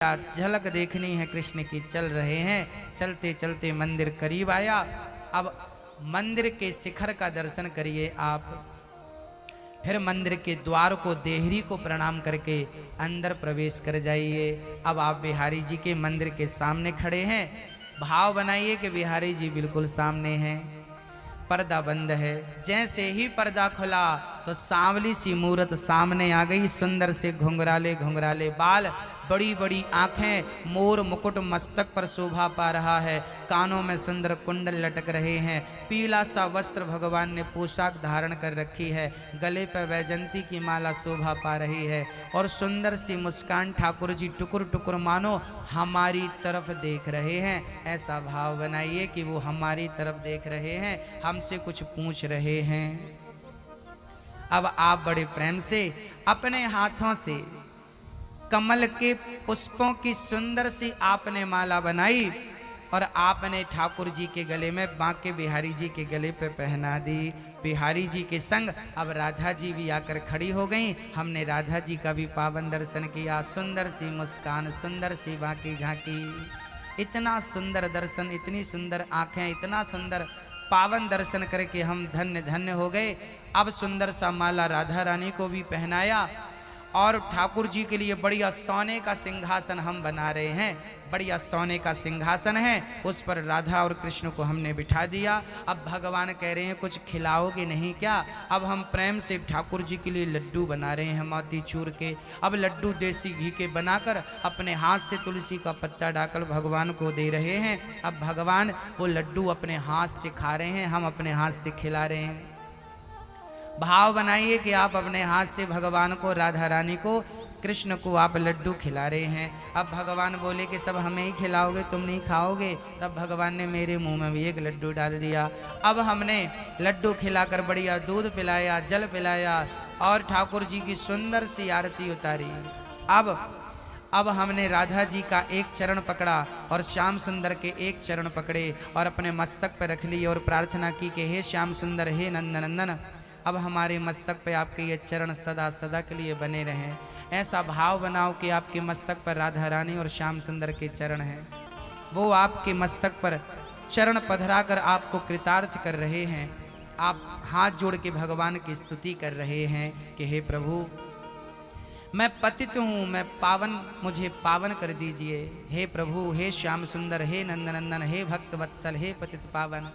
झलक देखनी है कृष्ण की, चल रहे हैं। चलते चलते मंदिर करीब आया। अब मंदिर के शिखर का दर्शन करिए आप। फिर मंदिर के द्वार को, देहरी को प्रणाम करके अंदर प्रवेश कर जाइए। अब आप बिहारी जी के मंदिर के सामने खड़े हैं। भाव बनाइए कि बिहारी जी बिल्कुल सामने हैं। पर्दा बंद है। जैसे ही पर्दा खुला तो सांवली सी मूरत सामने आ गई। सुंदर से घुंघराले घुंघराले बाल, बड़ी बड़ी आंखें, मोर मुकुट मस्तक पर शोभा पा रहा है, कानों में सुंदर कुंडल लटक रहे हैं, पीला सा वस्त्र भगवान ने पोशाक धारण कर रखी है, गले पर वैजंती की माला शोभा पा रही है और सुंदर सी मुस्कान। ठाकुर जी टुकुर टुकुर मानो हमारी तरफ देख रहे हैं। ऐसा भाव बनाइए कि वो हमारी तरफ देख रहे हैं, हमसे कुछ पूछ रहे हैं। अब आप बड़े प्रेम से अपने हाथों से कमल के पुष्पों की सुंदर सी आपने माला बनाई और आपने ठाकुर जी के गले में, बांके बिहारी जी के गले पे पहना दी। बिहारी जी के संग अब राधा जी भी आकर खड़ी हो गईं। हमने राधा जी का भी पावन दर्शन किया। सुंदर सी मुस्कान, सुंदर सी बांकी झांकी, इतना सुंदर दर्शन, इतनी सुंदर आंखें, इतना सुंदर पावन दर्शन करके हम धन्य धन्य हो गए। अब सुंदर सा माला राधा रानी को भी पहनाया और ठाकुर जी के लिए बढ़िया सोने का सिंहासन हम बना रहे हैं। बढ़िया सोने का सिंहासन है, उस पर राधा और कृष्ण को हमने बिठा दिया। अब भगवान कह रहे हैं कुछ खिलाओगे नहीं क्या? अब हम प्रेम से ठाकुर जी के लिए लड्डू बना रहे हैं मोतीचूर के। अब लड्डू देसी घी के बनाकर अपने हाथ से तुलसी का पत्ता डालकर भगवान को दे रहे हैं। अब भगवान वो लड्डू अपने हाथ से खा रहे हैं, हम अपने हाथ से खिला रहे हैं। भाव बनाइए कि आप अपने हाथ से भगवान को, राधा रानी को, कृष्ण को आप लड्डू खिला रहे हैं। अब भगवान बोले कि सब हमें ही खिलाओगे, तुम नहीं खाओगे। तब भगवान ने मेरे मुंह में भी एक लड्डू डाल दिया। अब हमने लड्डू खिलाकर बढ़िया दूध पिलाया, जल पिलाया और ठाकुर जी की सुंदर सी आरती उतारी। अब हमने राधा जी का एक चरण पकड़ा और श्याम सुंदर के एक चरण पकड़े और अपने मस्तक पर रख ली और प्रार्थना की कि हे श्याम सुंदर, हे नंदनंदन, अब हमारे मस्तक पे आपके ये चरण सदा सदा के लिए बने रहें। ऐसा भाव बनाओ कि आपके मस्तक पर राधा रानी और श्याम सुंदर के चरण हैं। वो आपके मस्तक पर चरण पधरा कर आपको कृतार्थ कर रहे हैं। आप हाथ जोड़ के भगवान की स्तुति कर रहे हैं कि हे प्रभु, मैं पतित हूँ, मैं पावन, मुझे पावन कर दीजिए। हे प्रभु, हे श्याम सुंदर, हे नंदनंदन, हे भक्त वत्सल, हे पतित पावन,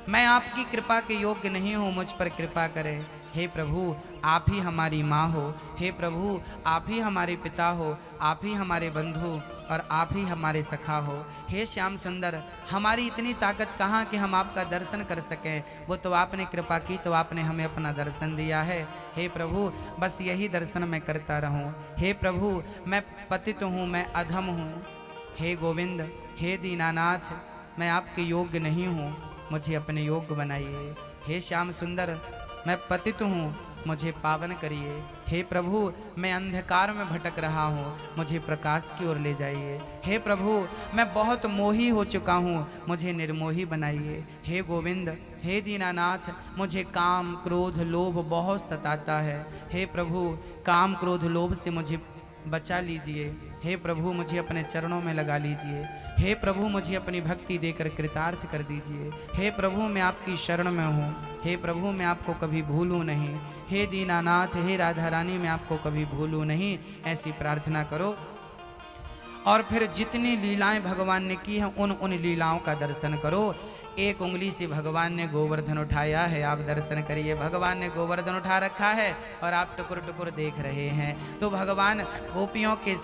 मैं आपकी कृपा के योग्य नहीं हूँ, मुझ पर कृपा करें। हे प्रभु, आप ही हमारी माँ हो। हे प्रभु, आप ही हमारे पिता हो, आप ही हमारे बंधु और आप ही हमारे सखा हो। हे श्याम सुंदर, हमारी इतनी ताकत कहाँ कि हम आपका दर्शन कर सकें। वो तो आपने कृपा की, तो आपने हमें अपना दर्शन दिया है। हे प्रभु, बस यही दर्शन मैं करता रहूं। हे प्रभु, मैं पतित हूँ, मैं अधम हूँ। हे गोविंद, हे दीनानाथ, मैं आपके योग्य नहीं हूँ, मुझे अपने योग्य बनाइए। हे श्याम सुंदर, मैं पतित हूँ, मुझे पावन करिए। हे प्रभु, मैं अंधकार में भटक रहा हूँ, मुझे प्रकाश की ओर ले जाइए। हे प्रभु, मैं बहुत मोही हो चुका हूँ, मुझे निर्मोही बनाइए। हे गोविंद, हे दीनानाथ, मुझे काम क्रोध लोभ बहुत सताता है। हे प्रभु, काम क्रोध लोभ से मुझे बचा लीजिए। हे प्रभु, मुझे अपने चरणों में लगा लीजिए। हे प्रभु, मुझे अपनी भक्ति देकर कृतार्थ कर दीजिए। हे प्रभु, मैं आपकी शरण में हूँ। हे प्रभु, मैं आपको कभी भूलूं नहीं। हे दीनानाथ, हे राधा रानी, मैं आपको कभी भूलूं नहीं। ऐसी प्रार्थना करो और फिर जितनी लीलाएं भगवान ने की हैं उन लीलाओं का दर्शन करो। एक उंगली से भगवान ने गोवर्धन उठाया है, आप दर्शन करिए। भगवान ने गोवर्धन उठा रखा है और आप टुकुर टुकुर देख रहे हैं। तो भगवान गोपियों के